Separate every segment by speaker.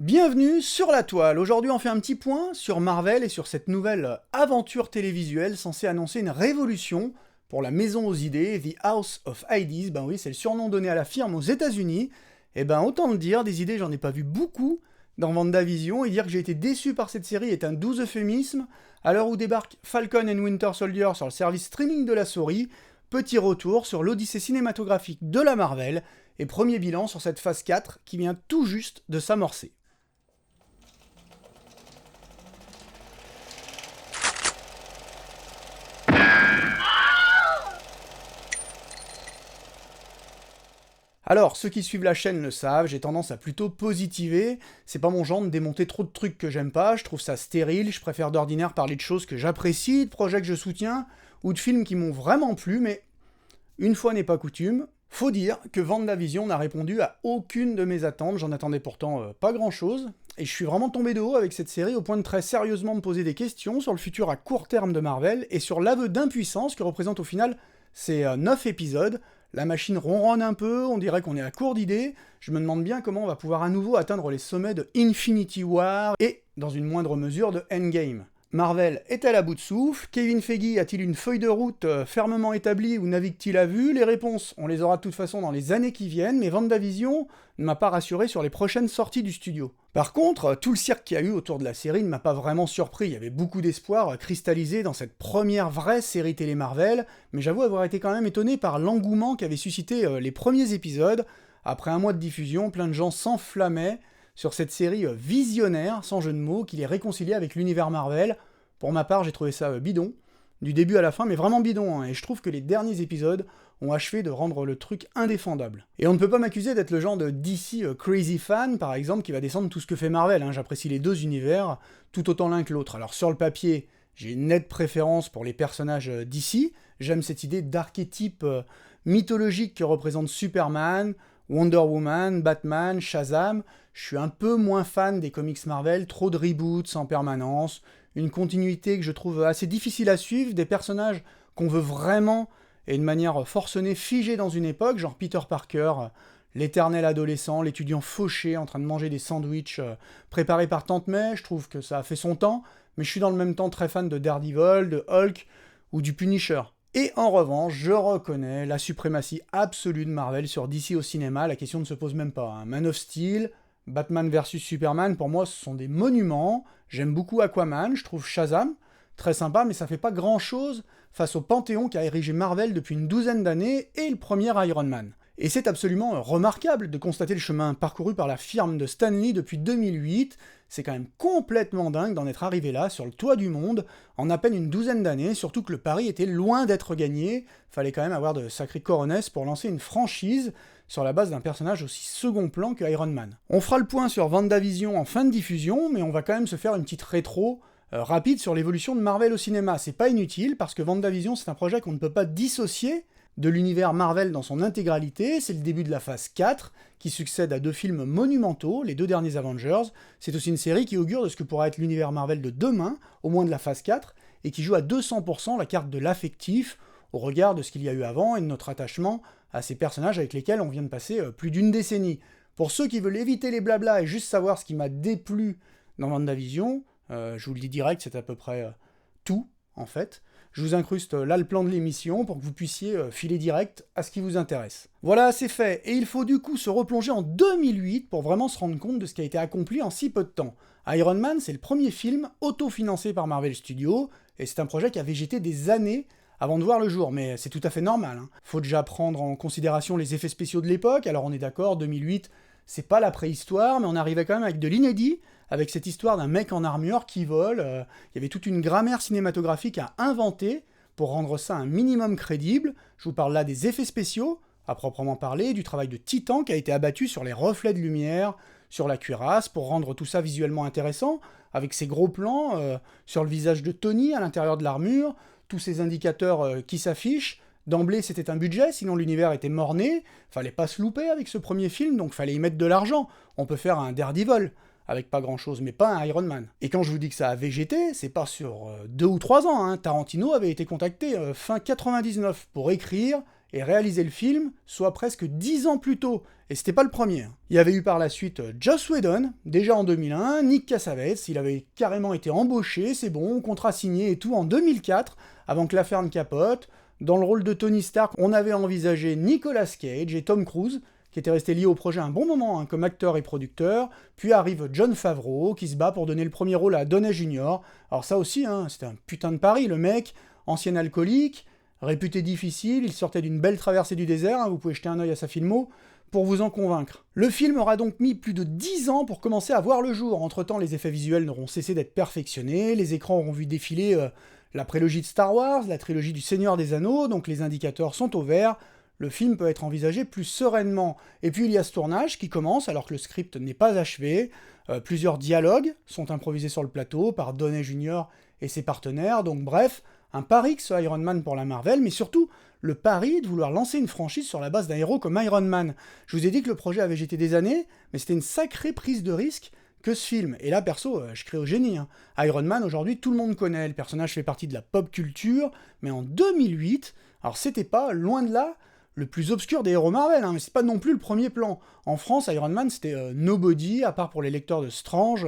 Speaker 1: Bienvenue sur la toile. Aujourd'hui, on fait un petit point sur Marvel et sur cette nouvelle aventure télévisuelle censée annoncer une révolution pour la maison aux idées, The House of Ideas. Ben oui, c'est le surnom donné à la firme aux États-Unis. Et ben autant le dire, des idées, j'en ai pas vu beaucoup dans WandaVision, et dire que j'ai été déçu par cette série est un doux euphémisme. À l'heure où débarque Falcon and Winter Soldier sur le service streaming de la souris, petit retour sur l'odyssée cinématographique de la Marvel et premier bilan sur cette phase 4 qui vient tout juste de s'amorcer. Alors, ceux qui suivent la chaîne le savent, j'ai tendance à plutôt positiver, c'est pas mon genre de démonter trop de trucs que j'aime pas, je trouve ça stérile, je préfère d'ordinaire parler de choses que j'apprécie, de projets que je soutiens, ou de films qui m'ont vraiment plu, mais une fois n'est pas coutume, faut dire que WandaVision n'a répondu à aucune de mes attentes, j'en attendais pourtant pas grand chose, et je suis vraiment tombé de haut avec cette série au point de très sérieusement me poser des questions sur le futur à court terme de Marvel, et sur l'aveu d'impuissance que représentent au final ces 9 épisodes. La machine ronronne un peu, on dirait qu'on est à court d'idées, je me demande bien comment on va pouvoir à nouveau atteindre les sommets de Infinity War, et, dans une moindre mesure, de Endgame. Marvel est-elle à bout de souffle? Kevin Feige a-t-il une feuille de route fermement établie ou navigue-t-il à vue? Les réponses, on les aura de toute façon dans les années qui viennent, mais WandaVision ne m'a pas rassuré sur les prochaines sorties du studio. Par contre, tout le cirque qu'il y a eu autour de la série ne m'a pas vraiment surpris, il y avait beaucoup d'espoir cristallisé dans cette première vraie série télé Marvel, mais j'avoue avoir été quand même étonné par l'engouement qu'avaient suscité les premiers épisodes. Après un mois de diffusion, plein de gens s'enflammaient sur cette série visionnaire, sans jeu de mots, qui les réconciliait avec l'univers Marvel. Pour ma part, j'ai trouvé ça bidon, du début à la fin, mais vraiment bidon, hein, et je trouve que les derniers épisodes ont achevé de rendre le truc indéfendable. Et on ne peut pas m'accuser d'être le genre de DC crazy fan, par exemple, qui va descendre tout ce que fait Marvel, hein. J'apprécie les deux univers, tout autant l'un que l'autre. Alors sur le papier, j'ai une nette préférence pour les personnages DC, j'aime cette idée d'archétype mythologique que représente Superman, Wonder Woman, Batman, Shazam. Je suis un peu moins fan des comics Marvel, trop de reboots en permanence, une continuité que je trouve assez difficile à suivre, des personnages qu'on veut vraiment, et de manière forcenée, figés dans une époque, genre Peter Parker, l'éternel adolescent, l'étudiant fauché en train de manger des sandwichs préparés par Tante May. Je trouve que ça a fait son temps, mais je suis dans le même temps très fan de Daredevil, de Hulk ou du Punisher. Et en revanche, je reconnais la suprématie absolue de Marvel sur DC au cinéma, la question ne se pose même pas, hein. Man of Steel, Batman vs Superman, pour moi, ce sont des monuments. J'aime beaucoup Aquaman, je trouve Shazam très sympa, mais ça fait pas grand-chose face au panthéon qu'a érigé Marvel depuis une douzaine d'années et le premier Iron Man. Et c'est absolument remarquable de constater le chemin parcouru par la firme de Stan Lee depuis 2008. C'est quand même complètement dingue d'en être arrivé là, sur le toit du monde, en à peine une douzaine d'années, surtout que le pari était loin d'être gagné. Fallait quand même avoir de sacrées coronesses pour lancer une franchise sur la base d'un personnage aussi second plan que Iron Man. On fera le point sur WandaVision en fin de diffusion, mais on va quand même se faire une petite rétro rapide sur l'évolution de Marvel au cinéma. C'est pas inutile, parce que WandaVision, c'est un projet qu'on ne peut pas dissocier de l'univers Marvel dans son intégralité. C'est le début de la phase 4, qui succède à deux films monumentaux, les deux derniers Avengers. C'est aussi une série qui augure de ce que pourra être l'univers Marvel de demain, au moins de la phase 4, et qui joue à 200% la carte de l'affectif, au regard de ce qu'il y a eu avant et de notre attachement à ces personnages avec lesquels on vient de passer plus d'une décennie. Pour ceux qui veulent éviter les blablas et juste savoir ce qui m'a déplu dans WandaVision, je vous le dis direct, c'est à peu près tout, en fait. Je vous incruste là le plan de l'émission pour que vous puissiez filer direct à ce qui vous intéresse. Voilà, c'est fait, et il faut du coup se replonger en 2008 pour vraiment se rendre compte de ce qui a été accompli en si peu de temps. Iron Man, c'est le premier film autofinancé par Marvel Studios, et c'est un projet qui a végété des années avant de voir le jour, mais c'est tout à fait normal, hein. Faut déjà prendre en considération les effets spéciaux de l'époque, alors on est d'accord, 2008, c'est pas la préhistoire, mais on arrivait quand même avec de l'inédit, avec cette histoire d'un mec en armure qui vole. Il y avait toute une grammaire cinématographique à inventer pour rendre ça un minimum crédible. Je vous parle là des effets spéciaux, à proprement parler, du travail de titan qui a été abattu sur les reflets de lumière, sur la cuirasse, pour rendre tout ça visuellement intéressant, avec ces gros plans sur le visage de Tony à l'intérieur de l'armure, tous ces indicateurs qui s'affichent. D'emblée, c'était un budget, sinon l'univers était mort-né. Fallait pas se louper avec ce premier film, donc fallait y mettre de l'argent. On peut faire un Daredevil, avec pas grand-chose, mais pas un Iron Man. Et quand je vous dis que ça a végété, c'est pas sur 2 ou 3 ans, hein. Tarantino avait été contacté fin 99 pour écrire et réalisé le film, soit presque 10 ans plus tôt, et c'était pas le premier. Il y avait eu par la suite Joss Whedon, déjà en 2001, Nick Cassavetes, il avait carrément été embauché, c'est bon, contrat signé et tout en 2004, avant que l'affaire ne capote. Dans le rôle de Tony Stark, on avait envisagé Nicolas Cage et Tom Cruise, qui étaient restés liés au projet un bon moment, comme acteur et producteur, puis arrive Jon Favreau, qui se bat pour donner le premier rôle à Downey Jr. Alors ça aussi, c'était un putain de pari, le mec, ancien alcoolique, réputé difficile, il sortait d'une belle traversée du désert, vous pouvez jeter un œil à sa filmo, pour vous en convaincre. Le film aura donc mis plus de 10 ans pour commencer à voir le jour. Entre-temps, les effets visuels n'auront cessé d'être perfectionnés, les écrans auront vu défiler la prélogie de Star Wars, la trilogie du Seigneur des Anneaux, donc les indicateurs sont au vert, le film peut être envisagé plus sereinement. Et puis il y a ce tournage qui commence alors que le script n'est pas achevé, plusieurs dialogues sont improvisés sur le plateau par Downey Jr. et ses partenaires, donc bref, un pari que ce Iron Man pour la Marvel, mais surtout le pari de vouloir lancer une franchise sur la base d'un héros comme Iron Man. Je vous ai dit que le projet avait jeté des années, mais c'était une sacrée prise de risque que ce film. Et là, perso, je crie au génie. Iron Man, aujourd'hui, tout le monde connaît, le personnage fait partie de la pop culture, mais en 2008, alors c'était pas, loin de là, le plus obscur des héros Marvel, mais c'est pas non plus le premier plan. En France, Iron Man, c'était nobody, à part pour les lecteurs de Strange,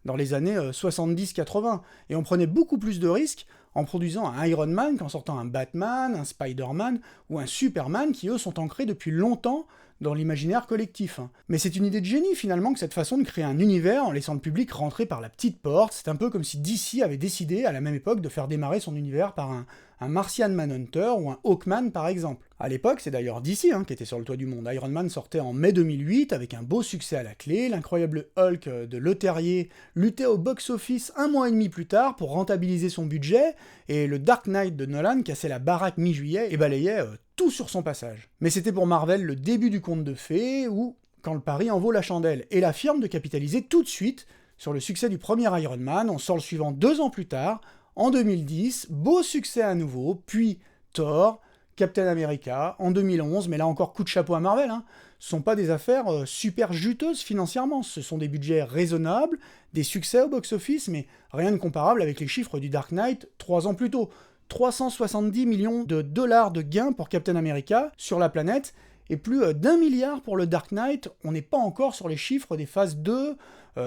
Speaker 1: dans les années 70-80. Et on prenait beaucoup plus de risques en produisant un Iron Man qu'en sortant un Batman, un Spider-Man ou un Superman qui, eux, sont ancrés depuis longtemps dans l'imaginaire collectif. Mais c'est une idée de génie, finalement, que cette façon de créer un univers en laissant le public rentrer par la petite porte. C'est un peu comme si DC avait décidé, à la même époque, de faire démarrer son univers par un Martian Manhunter ou un Hawkman, par exemple. À l'époque, c'est d'ailleurs DC qui était sur le toit du monde. Iron Man sortait en mai 2008 avec un beau succès à la clé. L'incroyable Hulk de Leterrier luttait au box-office un mois et demi plus tard pour rentabiliser son budget, et le Dark Knight de Nolan cassait la baraque mi-juillet et balayait tout sur son passage. Mais c'était pour Marvel le début du conte de fées, où, quand le pari en vaut la chandelle, et l'affirme de capitaliser tout de suite sur le succès du premier Iron Man. On sort le suivant 2 ans plus tard, en 2010, beau succès à nouveau, puis Thor, Captain America, en 2011, mais là encore coup de chapeau à Marvel, ce sont pas des affaires super juteuses financièrement, ce sont des budgets raisonnables, des succès au box-office, mais rien de comparable avec les chiffres du Dark Knight 3 ans plus tôt. 370 millions de dollars de gains pour Captain America sur la planète, et plus d'1 milliard pour le Dark Knight. On n'est pas encore sur les chiffres des phases 2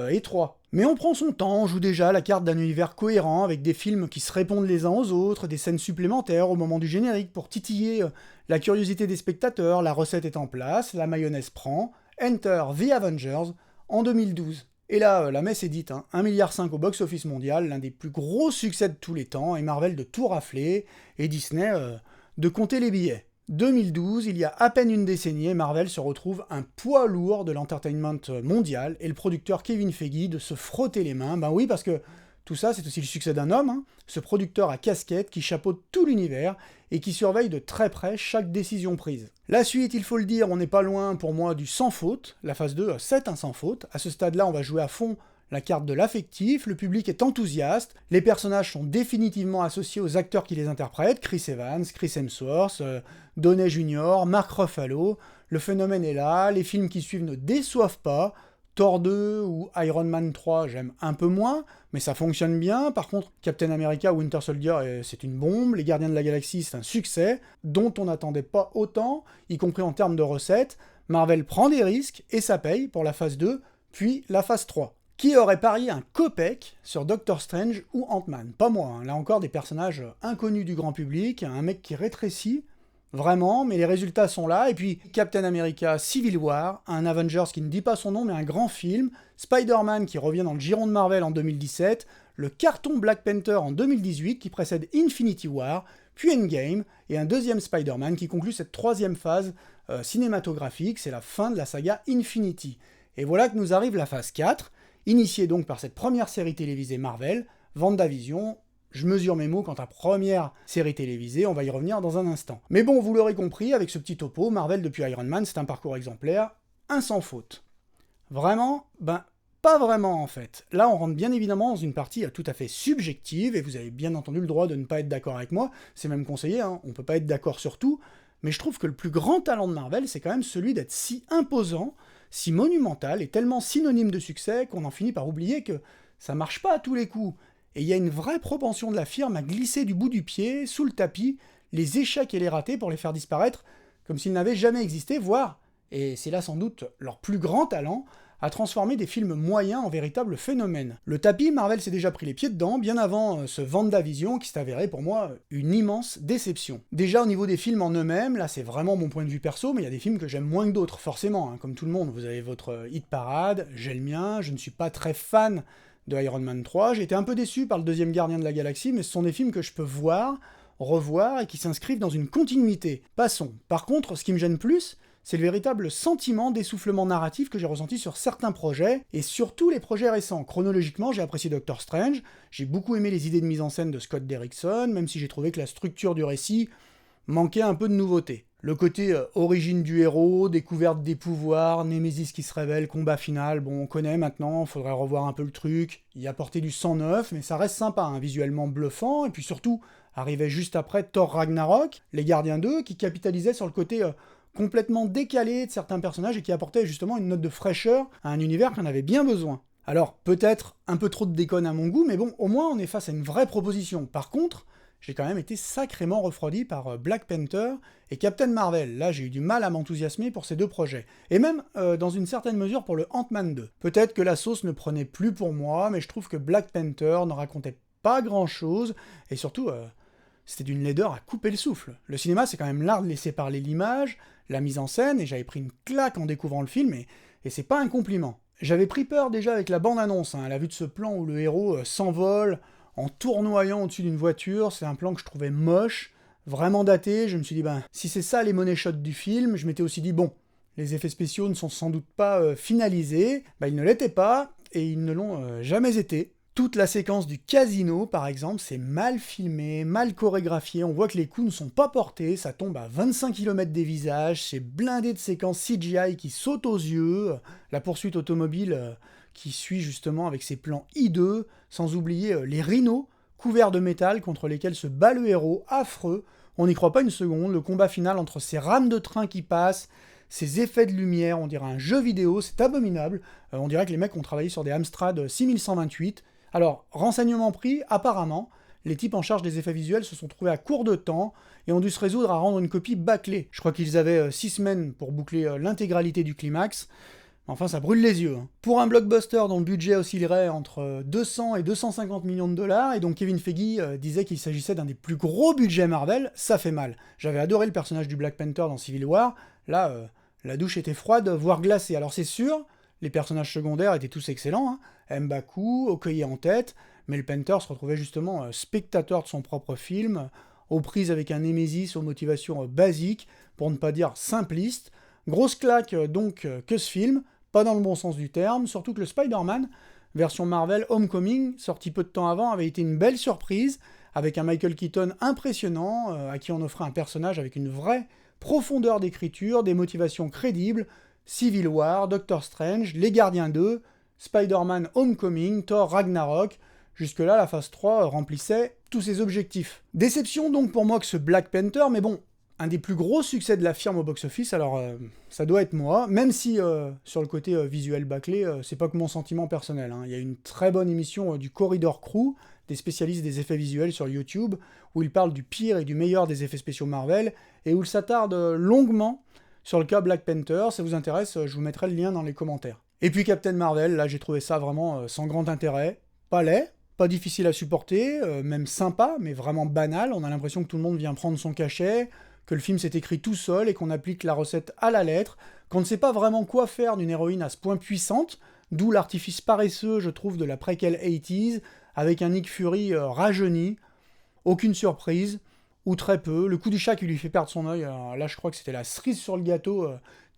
Speaker 1: et 3. Mais on prend son temps, on joue déjà la carte d'un univers cohérent, avec des films qui se répondent les uns aux autres, des scènes supplémentaires au moment du générique pour titiller la curiosité des spectateurs, la recette est en place, la mayonnaise prend, Enter the Avengers en 2012. Et là, la messe est dite, 1,5 milliard au box-office mondial, l'un des plus gros succès de tous les temps, et Marvel de tout rafler, et Disney de compter les billets. 2012, il y a à peine une décennie, et Marvel se retrouve un poids lourd de l'entertainment mondial, et le producteur Kevin Feige de se frotter les mains. Ben oui, parce que tout ça, c'est aussi le succès d'un homme, ce producteur à casquette qui chapeaute tout l'univers, et qui surveille de très près chaque décision prise. La suite, il faut le dire, on n'est pas loin pour moi du sans faute. La phase 2, c'est un sans faute. À ce stade-là, on va jouer à fond la carte de l'affectif, le public est enthousiaste, les personnages sont définitivement associés aux acteurs qui les interprètent, Chris Evans, Chris Hemsworth, Downey Jr., Mark Ruffalo, le phénomène est là, les films qui suivent ne déçoivent pas, Thor 2 ou Iron Man 3, j'aime un peu moins, mais ça fonctionne bien. Par contre, Captain America Winter Soldier, c'est une bombe. Les Gardiens de la Galaxie, c'est un succès, dont on n'attendait pas autant, y compris en termes de recettes. Marvel prend des risques, et ça paye pour la phase 2, puis la phase 3. Qui aurait parié un copec sur Doctor Strange ou Ant-Man? Pas moi, là encore des personnages inconnus du grand public, un mec qui rétrécit, vraiment, mais les résultats sont là. Et puis Captain America Civil War, un Avengers qui ne dit pas son nom mais un grand film, Spider-Man qui revient dans le giron de Marvel en 2017, le carton Black Panther en 2018 qui précède Infinity War, puis Endgame, et un deuxième Spider-Man qui conclut cette troisième phase cinématographique, c'est la fin de la saga Infinity. Et voilà que nous arrive la phase 4, initiée donc par cette première série télévisée Marvel, WandaVision. Je mesure mes mots quant à première série télévisée, on va y revenir dans un instant. Mais bon, vous l'aurez compris, avec ce petit topo, Marvel depuis Iron Man, c'est un parcours exemplaire, un sans faute. Vraiment? Ben, pas vraiment en fait. Là, on rentre bien évidemment dans une partie tout à fait subjective, et vous avez bien entendu le droit de ne pas être d'accord avec moi, c'est même conseillé, on peut pas être d'accord sur tout, mais je trouve que le plus grand talent de Marvel, c'est quand même celui d'être si imposant, si monumental, et tellement synonyme de succès qu'on en finit par oublier que ça marche pas à tous les coups. Et il y a une vraie propension de la firme à glisser du bout du pied, sous le tapis, les échecs et les ratés pour les faire disparaître comme s'ils n'avaient jamais existé, voire, et c'est là sans doute leur plus grand talent, à transformer des films moyens en véritables phénomènes. Le tapis, Marvel s'est déjà pris les pieds dedans, bien avant ce WandaVision qui s'est avéré pour moi une immense déception. Déjà au niveau des films en eux-mêmes, là c'est vraiment mon point de vue perso, mais il y a des films que j'aime moins que d'autres, forcément, hein, comme tout le monde. Vous avez votre hit parade, j'ai le mien, je ne suis pas très fan de Iron Man 3, j'ai été un peu déçu par le deuxième Gardien de la Galaxie, mais ce sont des films que je peux voir, revoir et qui s'inscrivent dans une continuité. Passons. Par contre, ce qui me gêne plus, c'est le véritable sentiment d'essoufflement narratif que j'ai ressenti sur certains projets, et surtout les projets récents. Chronologiquement, j'ai apprécié Doctor Strange, j'ai beaucoup aimé les idées de mise en scène de Scott Derrickson, même si j'ai trouvé que la structure du récit manquait un peu de nouveauté. Le côté origine du héros, découverte des pouvoirs, Némésis qui se révèle, combat final, bon on connaît maintenant, faudrait revoir un peu le truc, y apporter du sang neuf, mais ça reste sympa, hein, visuellement bluffant, et puis surtout, arrivait juste après Thor Ragnarok, les Gardiens 2, qui capitalisaient sur le côté complètement décalé de certains personnages et qui apportait justement une note de fraîcheur à un univers qui en avait bien besoin. Alors, peut-être un peu trop de déconne à mon goût, mais bon, au moins on est face à une vraie proposition. Par contre, j'ai quand même été sacrément refroidi par Black Panther et Captain Marvel. Là, j'ai eu du mal à m'enthousiasmer pour ces deux projets. Et même, dans une certaine mesure, pour le Ant-Man 2. Peut-être que la sauce ne prenait plus pour moi, mais je trouve que Black Panther ne racontait pas grand-chose, et surtout, c'était d'une laideur à couper le souffle. Le cinéma, c'est quand même l'art de laisser parler l'image, la mise en scène, et j'avais pris une claque en découvrant le film, et c'est pas un compliment. J'avais pris peur déjà avec la bande-annonce, hein, à la vue de ce plan où le héros s'envole en tournoyant au-dessus d'une voiture. C'est un plan que je trouvais moche, vraiment daté. Je me suis dit, ben, si c'est ça les money shots du film, je m'étais aussi dit, bon, les effets spéciaux ne sont sans doute pas finalisés. Ben, ils ne l'étaient pas, et ils ne l'ont jamais été. Toute la séquence du casino, par exemple, c'est mal filmé, mal chorégraphié, on voit que les coups ne sont pas portés, ça tombe à 25 km des visages, c'est blindé de séquences CGI qui sautent aux yeux, la poursuite automobile qui suit justement avec ses plans hideux, sans oublier les rhinos couverts de métal contre lesquels se bat le héros, affreux, on n'y croit pas une seconde, le combat final entre ces rames de train qui passent, ces effets de lumière, on dirait un jeu vidéo, c'est abominable, on dirait que les mecs ont travaillé sur des Amstrad 6128. Alors, renseignement pris, apparemment, les types en charge des effets visuels se sont trouvés à court de temps et ont dû se résoudre à rendre une copie bâclée. Je crois qu'ils avaient 6 semaines pour boucler l'intégralité du climax. Enfin, ça brûle les yeux. Hein. Pour un blockbuster dont le budget oscillerait entre 200 et 250 millions de dollars, et donc Kevin Feige disait qu'il s'agissait d'un des plus gros budgets Marvel, ça fait mal. J'avais adoré le personnage du Black Panther dans Civil War, là, la douche était froide, voire glacée. Alors c'est sûr, les personnages secondaires étaient tous excellents, hein. M'Baku, Okoye en tête, mais le Panther se retrouvait justement spectateur de son propre film, aux prises avec un Némésis aux motivations basiques, pour ne pas dire simplistes. Grosse claque donc que ce film, pas dans le bon sens du terme, surtout que le Spider-Man, version Marvel Homecoming, sorti peu de temps avant, avait été une belle surprise, avec un Michael Keaton impressionnant, à qui on offrait un personnage avec une vraie profondeur d'écriture, des motivations crédibles. Civil War, Doctor Strange, Les Gardiens 2, Spider-Man Homecoming, Thor Ragnarok. Jusque-là, la phase 3 remplissait tous ses objectifs. Déception donc pour moi que ce Black Panther, mais bon, un des plus gros succès de la firme au box-office, alors ça doit être moi, même si sur le côté visuel bâclé, c'est pas que mon sentiment personnel. Hein. Il y a une très bonne émission du Corridor Crew, des spécialistes des effets visuels sur YouTube, où ils parlent du pire et du meilleur des effets spéciaux Marvel, et où ils s'attardent longuement sur le cas Black Panther. Si ça vous intéresse, je vous mettrai le lien dans les commentaires. Et puis Captain Marvel, là j'ai trouvé ça vraiment sans grand intérêt, pas laid, pas difficile à supporter, même sympa, mais vraiment banal. On a l'impression que tout le monde vient prendre son cachet, que le film s'est écrit tout seul et qu'on applique la recette à la lettre, qu'on ne sait pas vraiment quoi faire d'une héroïne à ce point puissante, d'où l'artifice paresseux, je trouve, de la préquelle 80s, avec un Nick Fury rajeuni, aucune surprise, ou très peu, le coup du chat qui lui fait perdre son œil, là je crois que c'était la cerise sur le gâteau,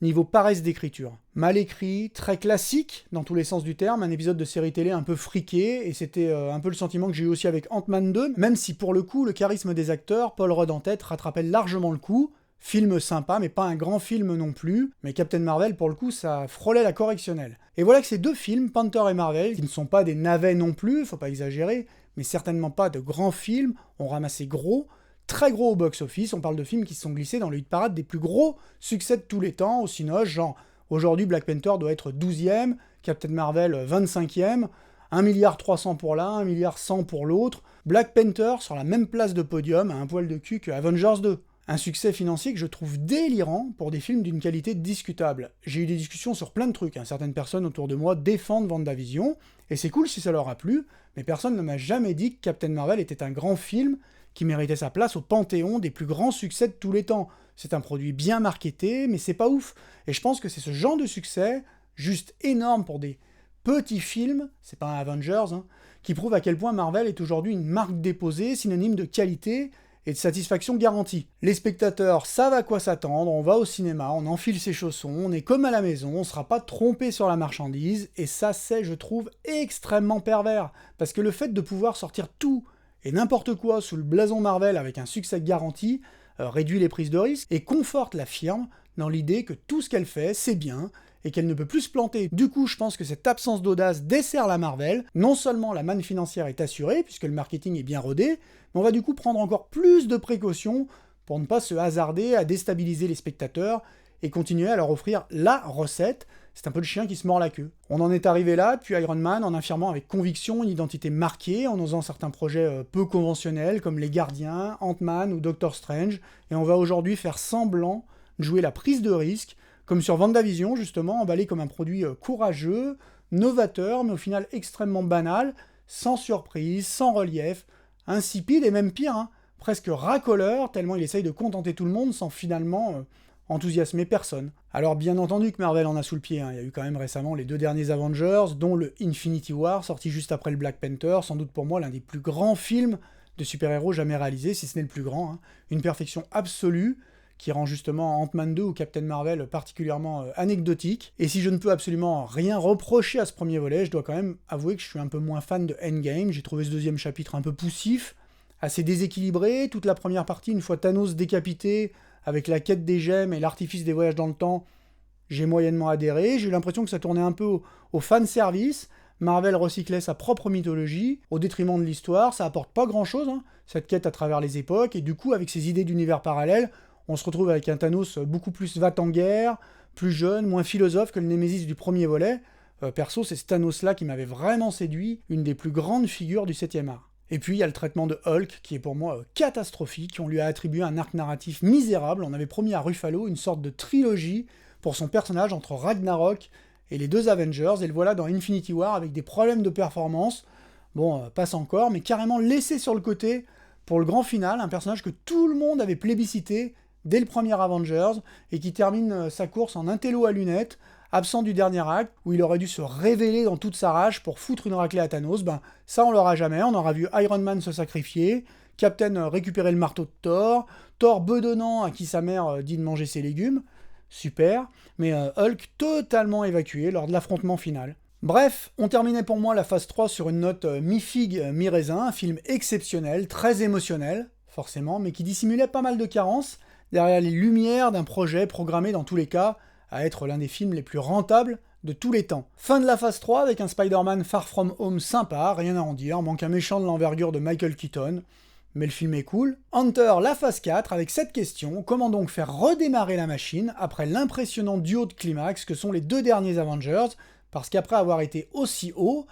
Speaker 1: niveau paresse d'écriture. Mal écrit, très classique, dans tous les sens du terme, un épisode de série télé un peu friqué, et c'était un peu le sentiment que j'ai eu aussi avec Ant-Man 2, même si pour le coup, le charisme des acteurs, Paul Rudd en tête, rattrapait largement le coup. Film sympa, mais pas un grand film non plus, mais Captain Marvel, pour le coup, ça frôlait la correctionnelle. Et voilà que ces deux films, Panther et Marvel, qui ne sont pas des navets non plus, faut pas exagérer, mais certainement pas de grands films, ont ramassé gros, très gros au box-office. On parle de films qui se sont glissés dans le hit-parade des plus gros succès de tous les temps, au cinoche, genre aujourd'hui Black Panther doit être 12e, Captain Marvel 25e, 1,3 milliard pour l'un, 1,1 milliard pour l'autre, Black Panther sur la même place de podium à un poil de cul que Avengers 2. Un succès financier que je trouve délirant pour des films d'une qualité discutable. J'ai eu des discussions sur plein de trucs, hein. Certaines personnes autour de moi défendent WandaVision, et c'est cool si ça leur a plu, mais personne ne m'a jamais dit que Captain Marvel était un grand film qui méritait sa place au panthéon des plus grands succès de tous les temps. C'est un produit bien marketé, mais c'est pas ouf. Et je pense que c'est ce genre de succès, juste énorme pour des petits films, c'est pas un Avengers, hein, qui prouve à quel point Marvel est aujourd'hui une marque déposée, synonyme de qualité et de satisfaction garantie. Les spectateurs savent à quoi s'attendre, on va au cinéma, on enfile ses chaussons, on est comme à la maison, on sera pas trompé sur la marchandise, et ça c'est, je trouve, extrêmement pervers, parce que le fait de pouvoir sortir tout et n'importe quoi sous le blason Marvel avec un succès garanti réduit les prises de risque et conforte la firme dans l'idée que tout ce qu'elle fait, c'est bien, et qu'elle ne peut plus se planter. Du coup, je pense que cette absence d'audace dessert la Marvel. Non seulement la manne financière est assurée, puisque le marketing est bien rodé, mais on va du coup prendre encore plus de précautions pour ne pas se hasarder à déstabiliser les spectateurs et continuer à leur offrir la recette. C'est un peu le chien qui se mord la queue. On en est arrivé là depuis Iron Man en affirmant avec conviction une identité marquée, en osant certains projets peu conventionnels comme Les Gardiens, Ant-Man ou Doctor Strange, et on va aujourd'hui faire semblant de jouer la prise de risque, comme sur WandaVision, justement, emballé comme un produit courageux, novateur, mais au final extrêmement banal, sans surprise, sans relief, insipide et même pire, hein, presque racoleur, tellement il essaye de contenter tout le monde sans finalement enthousiasmer personne. Alors bien entendu que Marvel en a sous le pied, hein. Il y a eu quand même récemment les 2 derniers Avengers, dont le Infinity War, sorti juste après le Black Panther, sans doute pour moi l'un des plus grands films de super-héros jamais réalisés, si ce n'est le plus grand, hein. Une perfection absolue, qui rend justement Ant-Man 2 ou Captain Marvel particulièrement anecdotique. Et si je ne peux absolument rien reprocher à ce premier volet, je dois quand même avouer que je suis un peu moins fan de Endgame. J'ai trouvé ce deuxième chapitre un peu poussif, assez déséquilibré. Toute la première partie, une fois Thanos décapité, avec la quête des gemmes et l'artifice des voyages dans le temps, j'ai moyennement adhéré. J'ai eu l'impression que ça tournait un peu au fanservice. Marvel recyclait sa propre mythologie, au détriment de l'histoire. Ça apporte pas grand-chose, hein, cette quête à travers les époques. Et du coup, avec ces idées d'univers parallèles, on se retrouve avec un Thanos beaucoup plus va-t-en-guerre, plus jeune, moins philosophe que le Némésis du premier volet. Perso, c'est ce Thanos-là qui m'avait vraiment séduit, une des plus grandes figures du 7e art. Et puis il y a le traitement de Hulk, qui est pour moi catastrophique. On lui a attribué un arc narratif misérable. On avait promis à Ruffalo une sorte de trilogie pour son personnage entre Ragnarok et les 2 Avengers, et le voilà dans Infinity War avec des problèmes de performance. Bon, passe encore, mais carrément laissé sur le côté pour le grand final, un personnage que tout le monde avait plébiscité dès le premier Avengers, et qui termine sa course en intello à lunettes, absent du dernier acte, où il aurait dû se révéler dans toute sa rage pour foutre une raclée à Thanos. Ben, ça on l'aura jamais, on aura vu Iron Man se sacrifier, Captain récupérer le marteau de Thor, Thor bedonnant à qui sa mère dit de manger ses légumes, super, mais Hulk totalement évacué lors de l'affrontement final. Bref, on terminait pour moi la phase 3 sur une note mi-figue, mi-raisin, un film exceptionnel, très émotionnel, forcément, mais qui dissimulait pas mal de carences, derrière les lumières d'un projet programmé dans tous les cas à être l'un des films les plus rentables de tous les temps. Fin de la phase 3 avec un Spider-Man Far From Home sympa, rien à en dire, manque un méchant de l'envergure de Michael Keaton, mais le film est cool. Hunter, la phase 4 avec cette question, comment donc faire redémarrer la machine après l'impressionnant duo de climax que sont les 2 derniers Avengers, parce qu'après avoir été aussi haut,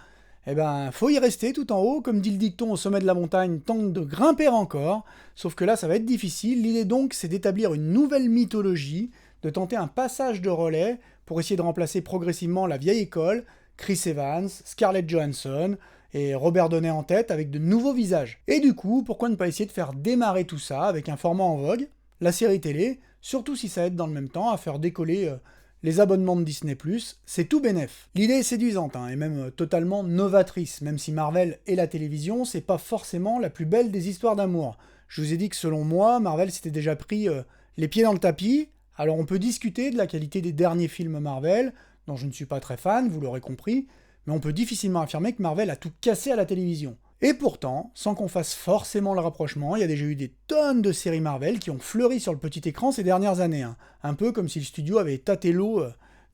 Speaker 1: eh ben, faut y rester tout en haut, comme dit le dicton au sommet de la montagne, tente de grimper encore, sauf que là ça va être difficile. L'idée donc c'est d'établir une nouvelle mythologie, de tenter un passage de relais pour essayer de remplacer progressivement la vieille école, Chris Evans, Scarlett Johansson et Robert Downey en tête avec de nouveaux visages. Et du coup, pourquoi ne pas essayer de faire démarrer tout ça avec un format en vogue, la série télé, surtout si ça aide dans le même temps à faire décoller les abonnements de Disney+, c'est tout bénef. L'idée est séduisante, hein, et même totalement novatrice, même si Marvel et la télévision, c'est pas forcément la plus belle des histoires d'amour. Je vous ai dit que selon moi, Marvel s'était déjà pris les pieds dans le tapis, alors on peut discuter de la qualité des derniers films Marvel, dont je ne suis pas très fan, vous l'aurez compris, mais on peut difficilement affirmer que Marvel a tout cassé à la télévision. Et pourtant, sans qu'on fasse forcément le rapprochement, il y a déjà eu des tonnes de séries Marvel qui ont fleuri sur le petit écran ces dernières années. Hein. Un peu comme si le studio avait tâté l'eau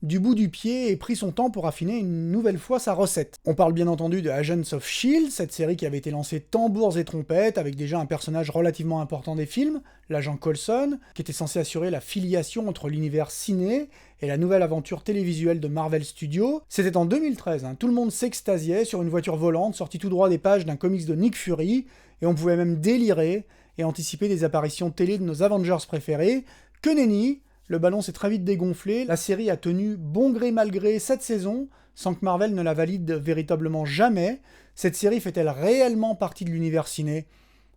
Speaker 1: du bout du pied et pris son temps pour affiner une nouvelle fois sa recette. On parle bien entendu de Agents of S.H.I.E.L.D., cette série qui avait été lancée tambours et trompettes, avec déjà un personnage relativement important des films, l'agent Coulson, qui était censé assurer la filiation entre l'univers ciné et la nouvelle aventure télévisuelle de Marvel Studios. C'était en 2013, hein. Tout le monde s'extasiait sur une voiture volante sortie tout droit des pages d'un comics de Nick Fury, et on pouvait même délirer et anticiper des apparitions télé de nos Avengers préférés. Que nenni, le ballon s'est très vite dégonflé, la série a tenu bon gré mal gré 7 saisons, sans que Marvel ne la valide véritablement jamais. Cette série fait-elle réellement partie de l'univers ciné ?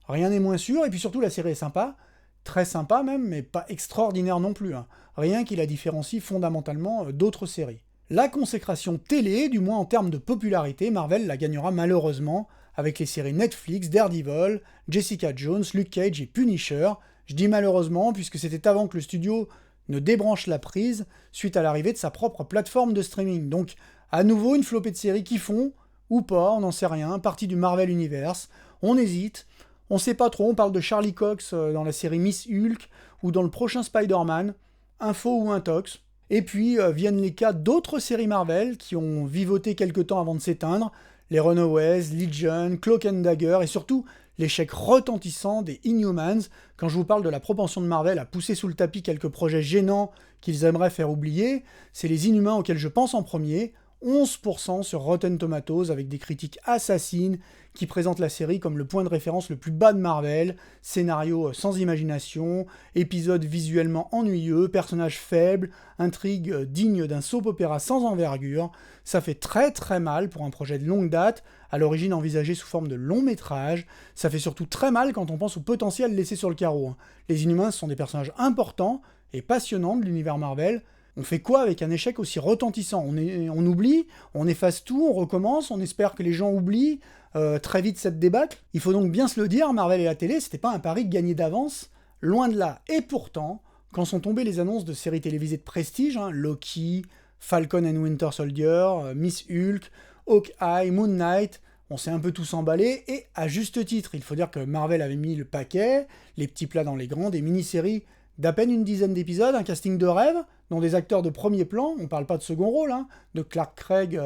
Speaker 1: Rien n'est moins sûr, et puis surtout la série est sympa, très sympa même, mais pas extraordinaire non plus, hein. Rien qui la différencie fondamentalement d'autres séries. La consécration télé, du moins en termes de popularité, Marvel la gagnera malheureusement avec les séries Netflix, Daredevil, Jessica Jones, Luke Cage et Punisher. Je dis malheureusement puisque c'était avant que le studio ne débranche la prise suite à l'arrivée de sa propre plateforme de streaming. Donc à nouveau une flopée de séries qui font, ou pas, on n'en sait rien, partie du Marvel Universe. On hésite, on sait pas trop, on parle de Charlie Cox dans la série Miss Hulk ou dans le prochain Spider-Man, info ou intox. Et puis viennent les cas d'autres séries Marvel qui ont vivoté quelque temps avant de s'éteindre, les Runaways, Legion, Cloak and Dagger et surtout l'échec retentissant des Inhumans. Quand je vous parle de la propension de Marvel à pousser sous le tapis quelques projets gênants qu'ils aimeraient faire oublier, c'est les Inhumains auxquels je pense en premier, 11% sur Rotten Tomatoes avec des critiques assassines qui présentent la série comme le point de référence le plus bas de Marvel, scénario sans imagination, épisodes visuellement ennuyeux, personnages faibles, intrigue digne d'un soap-opéra sans envergure. Ça fait très très mal pour un projet de longue date, à l'origine envisagé sous forme de long métrage. Ça fait surtout très mal quand on pense au potentiel laissé sur le carreau. Les Inhumains sont des personnages importants et passionnants de l'univers Marvel. On fait quoi avec un échec aussi retentissant ? On oublie, on efface tout, on recommence, on espère que les gens oublient très vite cette débâcle. Il faut donc bien se le dire, Marvel et la télé, c'était pas un pari gagné d'avance, loin de là. Et pourtant, quand sont tombées les annonces de séries télévisées de prestige, Loki, Falcon and Winter Soldier, Miss Hulk, Hawkeye, Moon Knight, on s'est un peu tous emballés, et à juste titre. Il faut dire que Marvel avait mis le paquet, les petits plats dans les grands, des mini-séries d'à peine une dizaine d'épisodes, un casting de rêve, dont des acteurs de premier plan, on parle pas de second rôle, de Clark Gregg,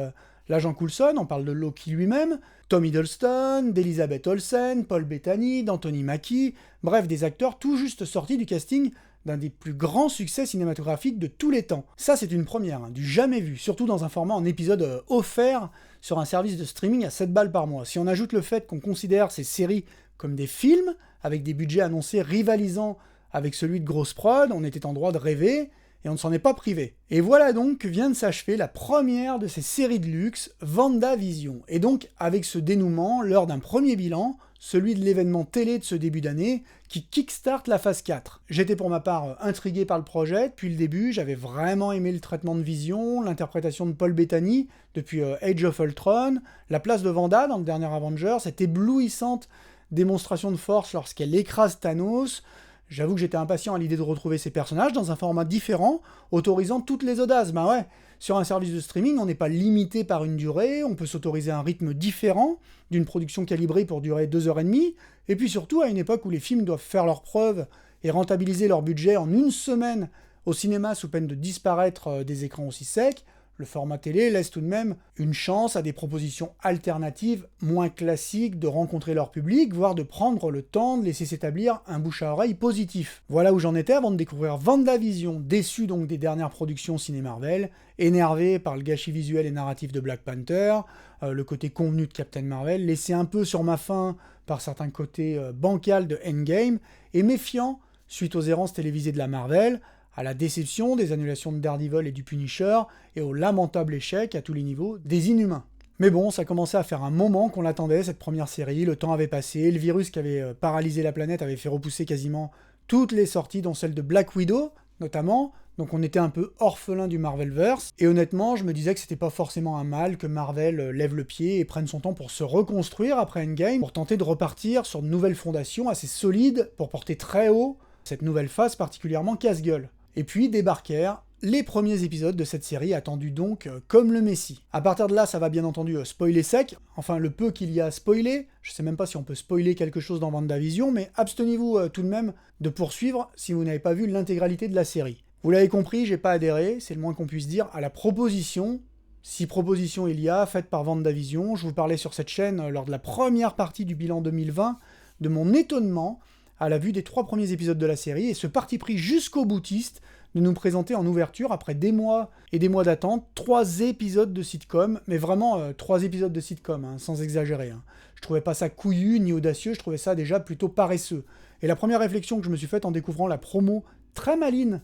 Speaker 1: l'agent Coulson, on parle de Loki lui-même, Tom Hiddleston, d'Elizabeth Olsen, Paul Bettany, d'Anthony Mackie, bref, des acteurs tout juste sortis du casting d'un des plus grands succès cinématographiques de tous les temps. Ça, c'est une première, du jamais vu, surtout dans un format en épisode offert sur un service de streaming à 7 balles par mois. Si on ajoute le fait qu'on considère ces séries comme des films, avec des budgets annoncés rivalisant avec celui de grosse prod, on était en droit de rêver, et on ne s'en est pas privé. Et voilà donc que vient de s'achever la première de ces séries de luxe, WandaVision. Et donc, avec ce dénouement, l'heure d'un premier bilan, celui de l'événement télé de ce début d'année, qui kickstart la phase 4. J'étais pour ma part intrigué par le projet depuis le début, j'avais vraiment aimé le traitement de Vision, l'interprétation de Paul Bettany depuis Age of Ultron, la place de Wanda dans le dernier Avengers, cette éblouissante démonstration de force lorsqu'elle écrase Thanos. J'avoue que j'étais impatient à l'idée de retrouver ces personnages dans un format différent, autorisant toutes les audaces. Ben ouais, sur un service de streaming, on n'est pas limité par une durée, on peut s'autoriser un rythme différent, d'une production calibrée pour durer 2h30, et puis surtout à une époque où les films doivent faire leurs preuves et rentabiliser leur budget en une semaine au cinéma sous peine de disparaître des écrans aussi secs, le format télé laisse tout de même une chance à des propositions alternatives moins classiques de rencontrer leur public, voire de prendre le temps de laisser s'établir un bouche à oreille positif. Voilà où j'en étais avant de découvrir WandaVision, déçu donc des dernières productions ciné-Marvel, énervé par le gâchis visuel et narratif de Black Panther, le côté convenu de Captain Marvel, laissé un peu sur ma faim par certains côtés bancals de Endgame, et méfiant suite aux errances télévisées de la Marvel, à la déception des annulations de Daredevil et du Punisher, et au lamentable échec, à tous les niveaux, des Inhumains. Mais bon, ça commençait à faire un moment qu'on l'attendait, cette première série, le temps avait passé, le virus qui avait paralysé la planète avait fait repousser quasiment toutes les sorties, dont celle de Black Widow, notamment, donc on était un peu orphelin du Marvelverse, et honnêtement, je me disais que c'était pas forcément un mal que Marvel lève le pied et prenne son temps pour se reconstruire après Endgame, pour tenter de repartir sur de nouvelles fondations assez solides, pour porter très haut cette nouvelle phase particulièrement casse-gueule. Et puis débarquèrent les premiers épisodes de cette série, attendus donc comme le Messie. À partir de là, ça va bien entendu spoiler sec, enfin le peu qu'il y a à spoiler, je sais même pas si on peut spoiler quelque chose dans WandaVision, mais abstenez-vous tout de même de poursuivre si vous n'avez pas vu l'intégralité de la série. Vous l'avez compris, j'ai pas adhéré, c'est le moins qu'on puisse dire, à la proposition, si proposition il y a, faite par WandaVision. Je vous parlais sur cette chaîne lors de la première partie du bilan 2020, de mon étonnement à la vue des 3 premiers épisodes de la série, et ce parti pris jusqu'au boutiste de nous présenter en ouverture, après des mois et des mois d'attente, 3 épisodes de sitcom, mais vraiment 3 épisodes de sitcom, hein, sans exagérer. Hein. Je trouvais pas ça couillu ni audacieux, je trouvais ça déjà plutôt paresseux. Et la première réflexion que je me suis faite en découvrant la promo très maligne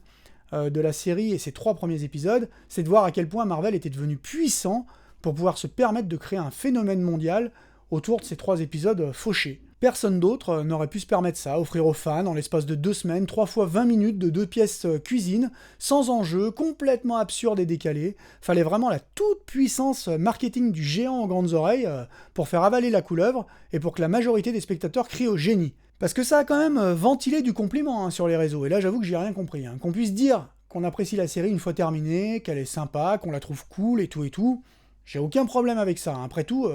Speaker 1: de la série et ses 3 premiers épisodes, c'est de voir à quel point Marvel était devenu puissant pour pouvoir se permettre de créer un phénomène mondial autour de ces 3 épisodes fauchés. Personne d'autre n'aurait pu se permettre ça, offrir aux fans, en l'espace de 2 semaines, 3 fois 20 minutes de 2 pièces cuisine, sans enjeu, complètement absurde et décalé. Fallait vraiment la toute puissance marketing du géant aux grandes oreilles pour faire avaler la couleuvre et pour que la majorité des spectateurs crient au génie. Parce que ça a quand même ventilé du compliment sur les réseaux, et là j'avoue que j'ai rien compris. Qu'on puisse dire qu'on apprécie la série une fois terminée, qu'elle est sympa, qu'on la trouve cool et tout, j'ai aucun problème avec ça. Après tout,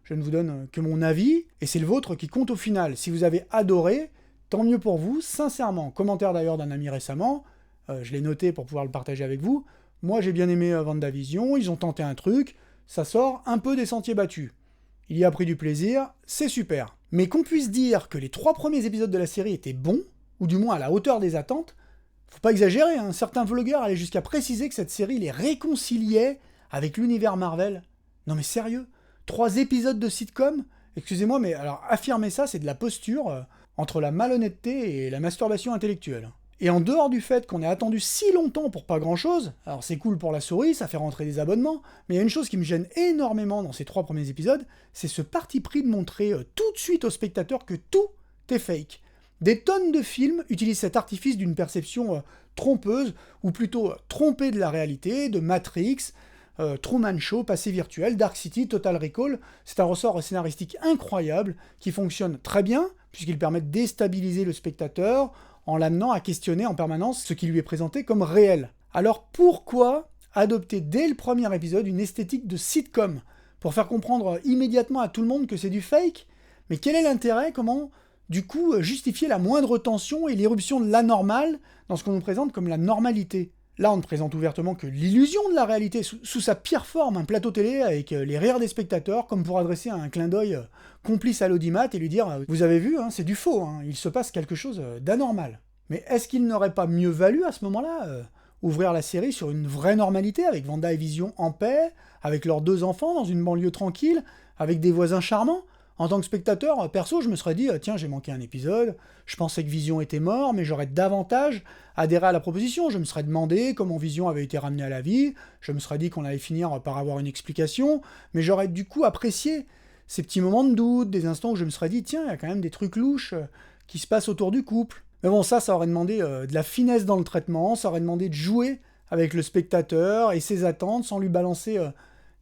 Speaker 1: je ne vous donne que mon avis, et c'est le vôtre qui compte au final. Si vous avez adoré, tant mieux pour vous, sincèrement. Commentaire d'ailleurs d'un ami récemment, je l'ai noté pour pouvoir le partager avec vous. Moi j'ai bien aimé WandaVision, ils ont tenté un truc, ça sort un peu des sentiers battus. Il y a pris du plaisir, c'est super. Mais qu'on puisse dire que les 3 premiers épisodes de la série étaient bons, ou du moins à la hauteur des attentes, faut pas exagérer, hein. Certains vlogueurs allaient jusqu'à préciser que cette série les réconciliait avec l'univers Marvel. Non mais sérieux, 3 épisodes de sitcom? Excusez-moi, mais alors affirmer ça, c'est de la posture entre la malhonnêteté et la masturbation intellectuelle. Et en dehors du fait qu'on ait attendu si longtemps pour pas grand-chose, alors c'est cool pour la souris, ça fait rentrer des abonnements, mais il y a une chose qui me gêne énormément dans ces 3 premiers épisodes, c'est ce parti pris de montrer tout de suite aux spectateurs que tout est fake. Des tonnes de films utilisent cet artifice d'une perception trompeuse, ou plutôt trompée de la réalité, de Matrix, Truman Show, Passé virtuel, Dark City, Total Recall. C'est un ressort scénaristique incroyable qui fonctionne très bien, puisqu'il permet de déstabiliser le spectateur en l'amenant à questionner en permanence ce qui lui est présenté comme réel. Alors pourquoi adopter dès le premier épisode une esthétique de sitcom pour faire comprendre immédiatement à tout le monde que c'est du fake? Mais quel est l'intérêt? Comment, du coup, justifier la moindre tension et l'irruption de l'anormal dans ce qu'on nous présente comme la normalité? Là, on ne présente ouvertement que l'illusion de la réalité, sous sa pire forme, un plateau télé avec les rires des spectateurs, comme pour adresser un clin d'œil complice à l'audimat et lui dire « Vous avez vu, c'est du faux, il se passe quelque chose d'anormal ». Mais est-ce qu'il n'aurait pas mieux valu, à ce moment-là, ouvrir la série sur une vraie normalité, avec Wanda et Vision en paix, avec leurs 2 enfants dans une banlieue tranquille, avec des voisins charmants? En tant que spectateur, perso, je me serais dit « Tiens, j'ai manqué un épisode, je pensais que Vision était mort, mais j'aurais davantage adhéré à la proposition. Je me serais demandé comment Vision avait été ramenée à la vie, je me serais dit qu'on allait finir par avoir une explication, mais j'aurais du coup apprécié ces petits moments de doute, des instants où je me serais dit « Tiens, il y a quand même des trucs louches qui se passent autour du couple. » Mais bon, ça aurait demandé de la finesse dans le traitement, ça aurait demandé de jouer avec le spectateur et ses attentes sans lui balancer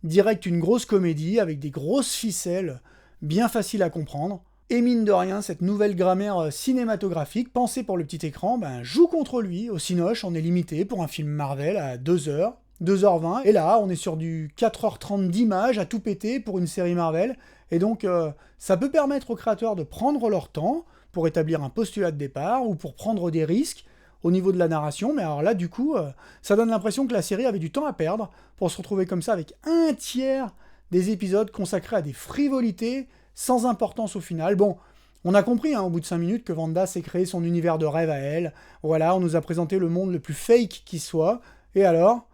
Speaker 1: direct une grosse comédie avec des grosses ficelles bien faciles à comprendre. Et mine de rien, cette nouvelle grammaire cinématographique, pensée pour le petit écran, joue contre lui. Au Cinoche, on est limité pour un film Marvel à 2h, 2h20, et là, on est sur du 4h30 d'images à tout péter pour une série Marvel, et donc ça peut permettre aux créateurs de prendre leur temps pour établir un postulat de départ, ou pour prendre des risques au niveau de la narration, mais alors là, du coup, ça donne l'impression que la série avait du temps à perdre pour se retrouver comme ça avec 1/3 des épisodes consacrés à des frivolités sans importance au final. Bon, on a compris au bout de 5 minutes que Wanda s'est créé son univers de rêve à elle. Voilà, on nous a présenté le monde le plus fake qui soit. Et alors,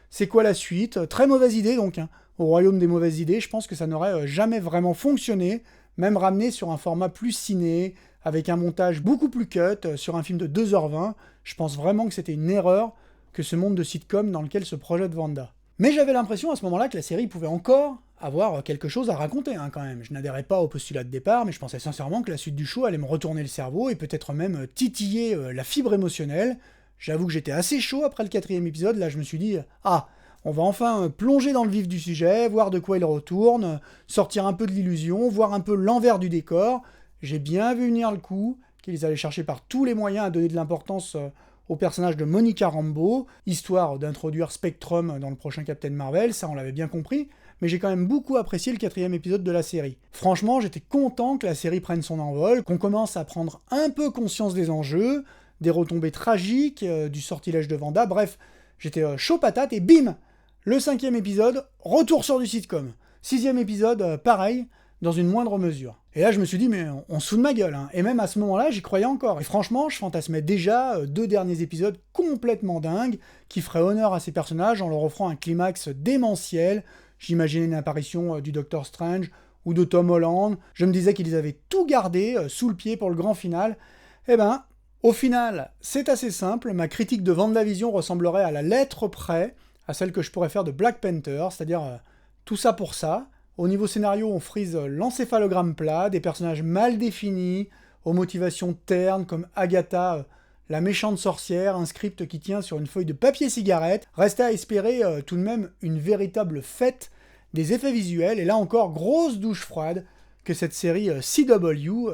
Speaker 1: c'est quoi la suite? Très mauvaise idée donc. Au royaume des mauvaises idées, je pense que ça n'aurait jamais vraiment fonctionné, même ramené sur un format plus ciné, avec un montage beaucoup plus cut, sur un film de 2h20. Je pense vraiment que c'était une erreur que ce monde de sitcom dans lequel se projette Wanda. Mais j'avais l'impression à ce moment-là que la série pouvait encore avoir quelque chose à raconter quand même. Je n'adhérais pas au postulat de départ, mais je pensais sincèrement que la suite du show allait me retourner le cerveau et peut-être même titiller la fibre émotionnelle. J'avoue que j'étais assez chaud après le 4e épisode, là je me suis dit « Ah, on va enfin plonger dans le vif du sujet, voir de quoi il retourne, sortir un peu de l'illusion, voir un peu l'envers du décor. » J'ai bien vu venir le coup, qu'ils allaient chercher par tous les moyens à donner de l'importance au personnage de Monica Rambeau, histoire d'introduire Spectrum dans le prochain Captain Marvel, ça on l'avait bien compris, mais j'ai quand même beaucoup apprécié le 4e épisode de la série. Franchement, j'étais content que la série prenne son envol, qu'on commence à prendre un peu conscience des enjeux, des retombées tragiques, du sortilège de Wanda, bref, j'étais chaud patate, et bim, le 5e épisode, retour sur du sitcom. 6e épisode, pareil, dans une moindre mesure. Et là je me suis dit mais on se fout de ma gueule, hein. Et même à ce moment-là j'y croyais encore. Et franchement je fantasmais déjà 2 derniers épisodes complètement dingues, qui feraient honneur à ces personnages en leur offrant un climax démentiel. J'imaginais une apparition du Doctor Strange ou de Tom Holland. Je me disais qu'ils avaient tout gardé sous le pied pour le grand final. Eh ben, au final, c'est assez simple. Ma critique de WandaVision ressemblerait à la lettre près à celle que je pourrais faire de Black Panther, c'est-à-dire tout ça pour ça. Au niveau scénario, on frise l'encéphalogramme plat, des personnages mal définis, aux motivations ternes comme Agatha, la méchante sorcière, un script qui tient sur une feuille de papier cigarette. Restait à espérer tout de même une véritable fête des effets visuels, et là encore, grosse douche froide que cette série CW,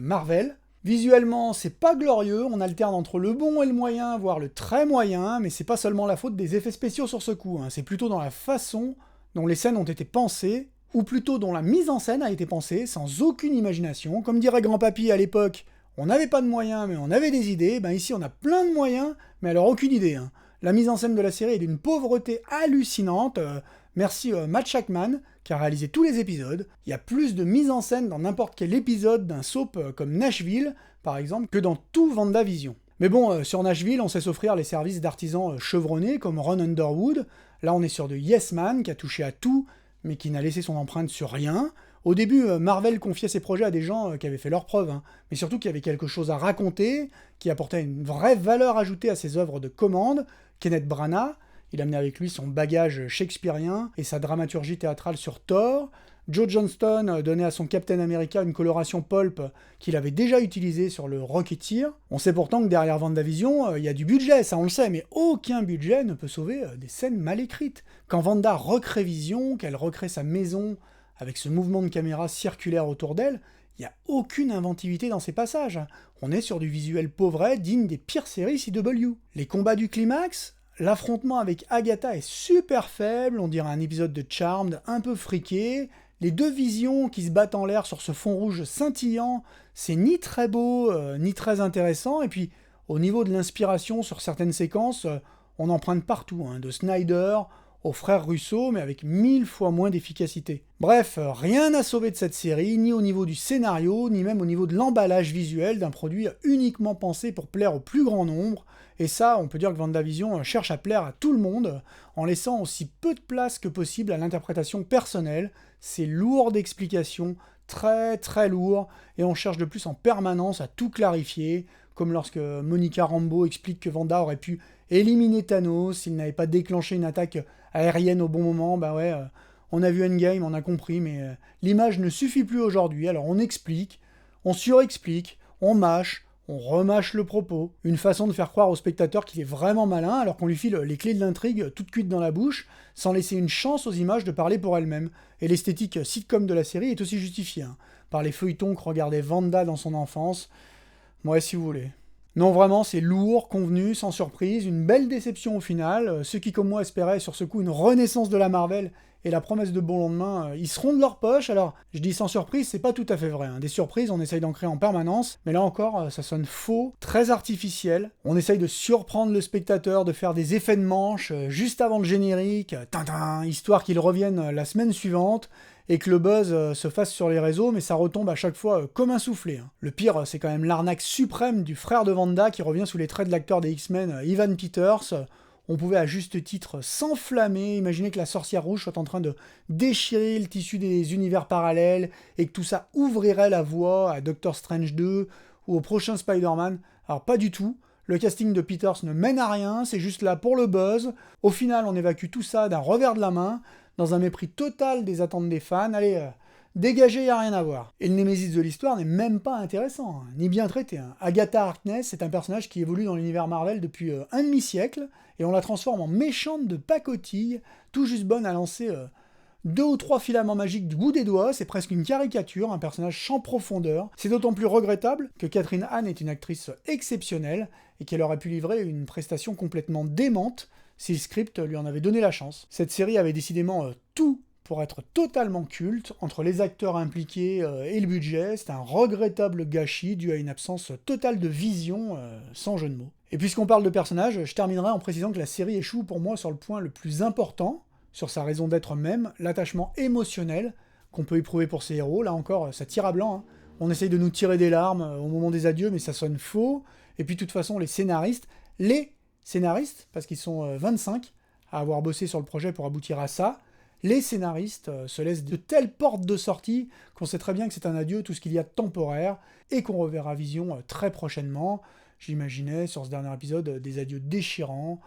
Speaker 1: Marvel. Visuellement, c'est pas glorieux, on alterne entre le bon et le moyen, voire le très moyen, mais c'est pas seulement la faute des effets spéciaux sur ce coup, hein. C'est plutôt dans la façon dont les scènes ont été pensées, ou plutôt dont la mise en scène a été pensée, sans aucune imagination. Comme dirait Grand-Papy à l'époque, on n'avait pas de moyens, mais on avait des idées. Ben ici, on a plein de moyens, mais alors aucune idée, hein. La mise en scène de la série est d'une pauvreté hallucinante. Merci Matt Shakman, qui a réalisé tous les épisodes. Il y a plus de mise en scène dans n'importe quel épisode d'un soap comme Nashville, par exemple, que dans tout WandaVision. Mais bon, sur Nashville, on sait s'offrir les services d'artisans chevronnés comme Ron Underwood. Là, on est sur de Yes Man, qui a touché à tout, mais qui n'a laissé son empreinte sur rien. Au début, Marvel confiait ses projets à des gens qui avaient fait leurs preuves, hein, mais surtout qui avaient quelque chose à raconter, qui apportait une vraie valeur ajoutée à ses œuvres de commande. Kenneth Branagh, il amenait avec lui son bagage shakespearien et sa dramaturgie théâtrale sur Thor. Joe Johnston donnait à son Captain America une coloration pulp qu'il avait déjà utilisée sur le Rocketeer. On sait pourtant que derrière WandaVision, il y a du budget, ça on le sait, mais aucun budget ne peut sauver des scènes mal écrites. Quand Wanda recrée Vision, qu'elle recrée sa maison avec ce mouvement de caméra circulaire autour d'elle, il n'y a aucune inventivité dans ces passages. On est sur du visuel pauvret digne des pires séries CW. Les combats du climax, l'affrontement avec Agatha est super faible, on dirait un épisode de Charmed un peu friqué. Les 2 visions qui se battent en l'air sur ce fond rouge scintillant, c'est ni très beau, ni très intéressant. Et puis, au niveau de l'inspiration sur certaines séquences, on emprunte partout, hein, de Snyder aux frères Russo, mais avec 1000 fois moins d'efficacité. Bref, rien à sauver de cette série, ni au niveau du scénario, ni même au niveau de l'emballage visuel d'un produit uniquement pensé pour plaire au plus grand nombre. Et ça, on peut dire que WandaVision cherche à plaire à tout le monde, en laissant aussi peu de place que possible à l'interprétation personnelle. C'est lourd d'explications, très très lourd, et on cherche de plus en permanence à tout clarifier, comme lorsque Monica Rambeau explique que Wanda aurait pu éliminer Thanos s'il n'avait pas déclenché une attaque aérienne au bon moment. Bah ouais, on a vu Endgame, on a compris, mais l'image ne suffit plus aujourd'hui, alors on explique, on surexplique, on mâche, on remâche le propos. Une façon de faire croire au spectateur qu'il est vraiment malin, alors qu'on lui file les clés de l'intrigue toutes cuites dans la bouche, sans laisser une chance aux images de parler pour elles-mêmes. Et l'esthétique sitcom de la série est aussi justifiée, hein, par les feuilletons que regardait Wanda dans son enfance. Ouais, si vous voulez. Non, vraiment, c'est lourd, convenu, sans surprise, une belle déception au final. Ceux qui, comme moi, espéraient sur ce coup une renaissance de la Marvel et la promesse de bon lendemain, ils seront de leur poche. Alors, je dis sans surprise, c'est pas tout à fait vrai, hein. Des surprises, on essaye d'en créer en permanence, mais là encore, ça sonne faux, très artificiel. On essaye de surprendre le spectateur, de faire des effets de manche juste avant le générique, tintin, histoire qu'ils reviennent la semaine suivante, et que le buzz se fasse sur les réseaux, mais ça retombe à chaque fois comme un soufflé, hein. Le pire, c'est quand même l'arnaque suprême du frère de Wanda qui revient sous les traits de l'acteur des X-Men, Evan Peters. On pouvait à juste titre s'enflammer, imaginer que la sorcière rouge soit en train de déchirer le tissu des univers parallèles, et que tout ça ouvrirait la voie à Doctor Strange 2 ou au prochain Spider-Man. Alors pas du tout. Le casting de Peters ne mène à rien, c'est juste là pour le buzz. Au final, on évacue tout ça d'un revers de la main, dans un mépris total des attentes des fans. Allez, dégagez, y a rien à voir. Et le Némésis de l'histoire n'est même pas intéressant, hein, ni bien traité, hein. Agatha Harkness, c'est un personnage qui évolue dans l'univers Marvel depuis un demi-siècle, et on la transforme en méchante de pacotille, tout juste bonne à lancer 2 ou 3 filaments magiques du bout des doigts. C'est presque une caricature, un personnage sans profondeur. C'est d'autant plus regrettable que Catherine Hahn est une actrice exceptionnelle, et qu'elle aurait pu livrer une prestation complètement démente si le script lui en avait donné la chance. Cette série avait décidément tout pour être totalement culte, entre les acteurs impliqués et le budget. C'est un regrettable gâchis dû à une absence totale de vision, sans jeu de mots. Et puisqu'on parle de personnages, je terminerai en précisant que la série échoue pour moi sur le point le plus important, sur sa raison d'être même, l'attachement émotionnel, qu'on peut éprouver pour ces héros. Là encore, ça tire à blanc, hein. On essaye de nous tirer des larmes au moment des adieux, mais ça sonne faux. Et puis de toute façon, les scénaristes, parce qu'ils sont 25 à avoir bossé sur le projet pour aboutir à ça, les scénaristes se laissent de telles portes de sortie qu'on sait très bien que c'est un adieu, tout ce qu'il y a de temporaire, et qu'on reverra Vision très prochainement. J'imaginais sur ce dernier épisode des adieux déchirants,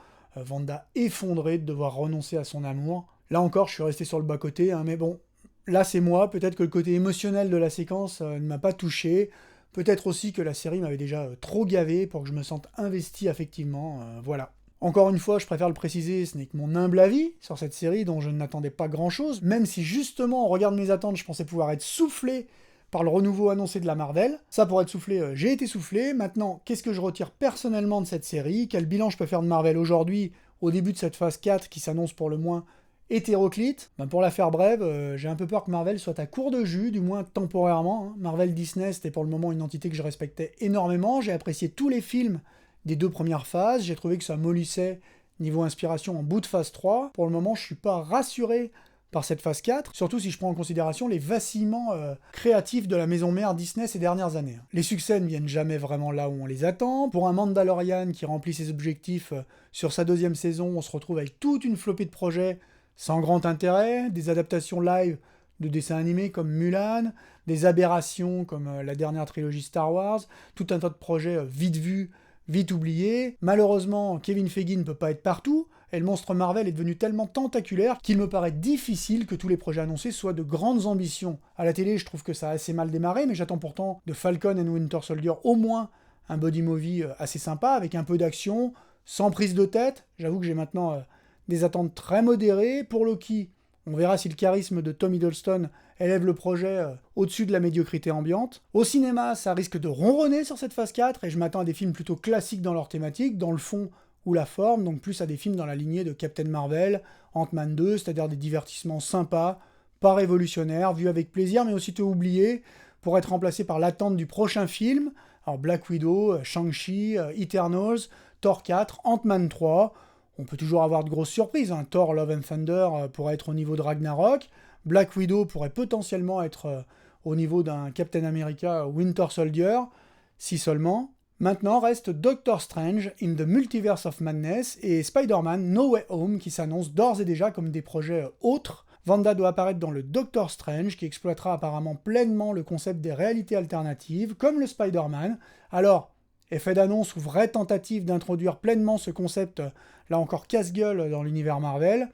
Speaker 1: Wanda effondrée de devoir renoncer à son amour. Là encore, je suis resté sur le bas-côté, hein, mais bon, là c'est moi, peut-être que le côté émotionnel de la séquence ne m'a pas touché, peut-être aussi que la série m'avait déjà trop gavé pour que je me sente investi affectivement, voilà. Encore une fois, je préfère le préciser, ce n'est que mon humble avis sur cette série dont je n'attendais pas grand-chose, même si justement, au regard de mes attentes, je pensais pouvoir être soufflé par le renouveau annoncé de la Marvel. Ça, pour être soufflé, j'ai été soufflé. Maintenant, qu'est-ce que je retire personnellement de cette série? Quel bilan je peux faire de Marvel aujourd'hui, au début de cette phase 4, qui s'annonce pour le moins hétéroclite? Pour la faire brève, j'ai un peu peur que Marvel soit à court de jus, du moins temporairement, hein. Marvel Disney, c'était pour le moment une entité que je respectais énormément. J'ai apprécié tous les films des 2 premières phases, j'ai trouvé que ça mollissait niveau inspiration en bout de phase 3. Pour le moment, je suis pas rassuré par cette phase 4, surtout si je prends en considération les vacillements créatifs de la maison mère Disney ces dernières années. Les succès ne viennent jamais vraiment là où on les attend. Pour un Mandalorian qui remplit ses objectifs sur sa 2e saison, on se retrouve avec toute une flopée de projets sans grand intérêt, des adaptations live de dessins animés comme Mulan, des aberrations comme la dernière trilogie Star Wars, tout un tas de projets vite vus, vite oublié. Malheureusement, Kevin Feige ne peut pas être partout, et le monstre Marvel est devenu tellement tentaculaire qu'il me paraît difficile que tous les projets annoncés soient de grandes ambitions. À la télé, je trouve que ça a assez mal démarré, mais j'attends pourtant de Falcon and Winter Soldier au moins un body movie assez sympa, avec un peu d'action, sans prise de tête. J'avoue que j'ai maintenant des attentes très modérées. Pour Loki, on verra si le charisme de Tom Hiddleston élève le projet au-dessus de la médiocrité ambiante. Au cinéma, ça risque de ronronner sur cette phase 4, et je m'attends à des films plutôt classiques dans leur thématique, dans le fond ou la forme, donc plus à des films dans la lignée de Captain Marvel, Ant-Man 2, c'est-à-dire des divertissements sympas, pas révolutionnaires, vus avec plaisir, mais aussitôt oubliés, pour être remplacés par l'attente du prochain film. Alors Black Widow, Shang-Chi, Eternals, Thor 4, Ant-Man 3... On peut toujours avoir de grosses surprises, hein. Thor Love and Thunder pourrait être au niveau de Ragnarok, Black Widow pourrait potentiellement être au niveau d'un Captain America Winter Soldier, si seulement. Maintenant reste Doctor Strange in the Multiverse of Madness et Spider-Man No Way Home qui s'annoncent d'ores et déjà comme des projets autres. Wanda doit apparaître dans le Doctor Strange qui exploitera apparemment pleinement le concept des réalités alternatives, comme le Spider-Man. Alors, effet d'annonce ou vraie tentative d'introduire pleinement ce concept, là encore casse-gueule dans l'univers Marvel.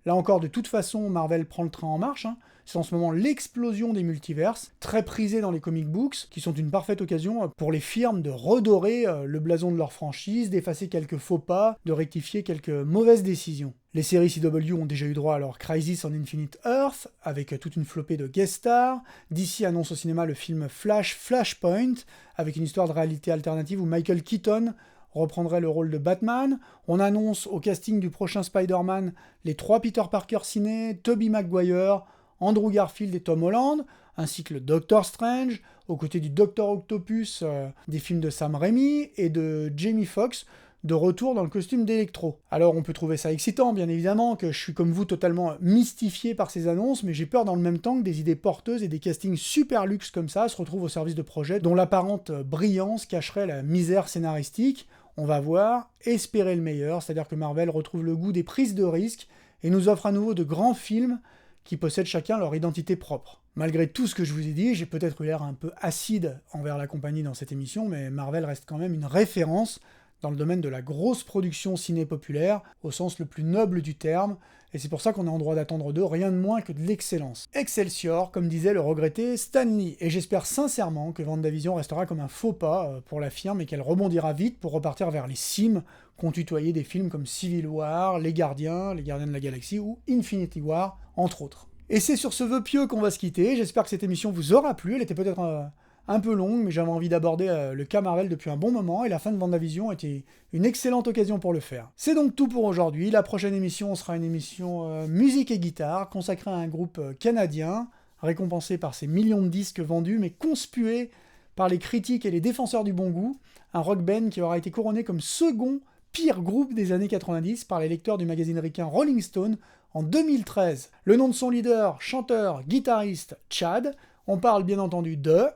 Speaker 1: Là encore, de toute façon, Marvel prend le train en marche, hein. C'est en ce moment l'explosion des multiverses, très prisés dans les comic books, qui sont une parfaite occasion pour les firmes de redorer le blason de leur franchise, d'effacer quelques faux pas, de rectifier quelques mauvaises décisions. Les séries CW ont déjà eu droit à leur Crisis on Infinite Earth, avec toute une flopée de guest stars. DC annonce au cinéma le film Flashpoint, avec une histoire de réalité alternative où Michael Keaton reprendrait le rôle de Batman. On annonce au casting du prochain Spider-Man les 3 Peter Parker ciné, Tobey Maguire, Andrew Garfield et Tom Holland, ainsi que le Doctor Strange, aux côtés du Docteur Octopus des films de Sam Raimi et de Jamie Foxx, de retour dans le costume d'Electro. Alors on peut trouver ça excitant, bien évidemment, que je suis comme vous totalement mystifié par ces annonces, mais j'ai peur dans le même temps que des idées porteuses et des castings super luxe comme ça se retrouvent au service de projets dont l'apparente brillance cacherait la misère scénaristique. On va voir, espérer le meilleur, c'est-à-dire que Marvel retrouve le goût des prises de risques et nous offre à nouveau de grands films qui possèdent chacun leur identité propre. Malgré tout ce que je vous ai dit, j'ai peut-être eu l'air un peu acide envers la compagnie dans cette émission, mais Marvel reste quand même une référence dans le domaine de la grosse production ciné-populaire, au sens le plus noble du terme, et c'est pour ça qu'on est en droit d'attendre d'eux rien de moins que de l'excellence. Excelsior, comme disait le regretté Stan Lee, et j'espère sincèrement que WandaVision restera comme un faux pas pour la firme et qu'elle rebondira vite pour repartir vers les cimes qu'ont tutoyé des films comme Civil War, Les Gardiens de la Galaxie ou Infinity War, entre autres. Et c'est sur ce vœu pieux qu'on va se quitter, j'espère que cette émission vous aura plu, elle était peut-être un peu longue, mais j'avais envie d'aborder le cas Marvel depuis un bon moment, et la fin de WandaVision était une excellente occasion pour le faire. C'est donc tout pour aujourd'hui, la prochaine émission sera une émission musique et guitare, consacrée à un groupe canadien, récompensé par ses millions de disques vendus, mais conspué par les critiques et les défenseurs du bon goût, un rock band qui aura été couronné comme second pire groupe des années 90 par les lecteurs du magazine ricain Rolling Stone En 2013, le nom de son leader, chanteur, guitariste, Chad. On parle bien entendu de...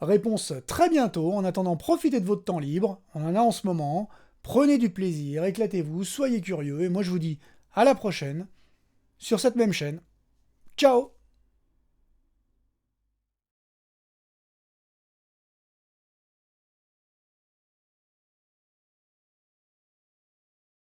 Speaker 1: Réponse très bientôt. En attendant, profitez de votre temps libre. On en a en ce moment. Prenez du plaisir, éclatez-vous, soyez curieux. Et moi je vous dis à la prochaine sur cette même chaîne. Ciao!